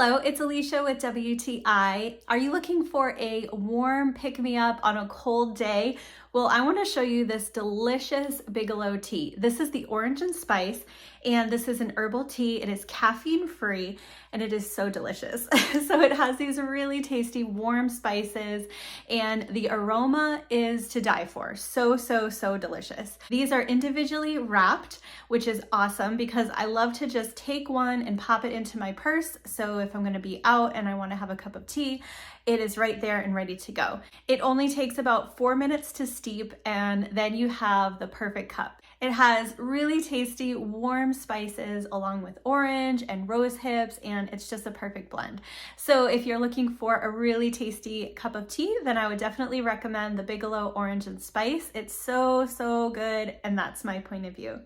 Hello, it's Alicia with WTI. Are you looking for a warm pick-me-up on a cold day? Well, I want to show you this delicious Bigelow tea. This is the orange and spice, and this is an herbal tea. It is caffeine-free, and it is so delicious. So it has these really tasty warm spices, and the aroma is to die for. So delicious. These are individually wrapped, which is awesome because I love to just take one and pop it into my purse. So if I'm going to be out and I want to have a cup of tea, it is right there and ready to go. It only takes about 4 minutes to steep, and then you have the perfect cup. It has really tasty warm spices along with orange and rosehips, and it's just a perfect blend. So if you're looking for a really tasty cup of tea, then I would definitely recommend the Bigelow Orange and Spice. It's so good, and that's my point of view.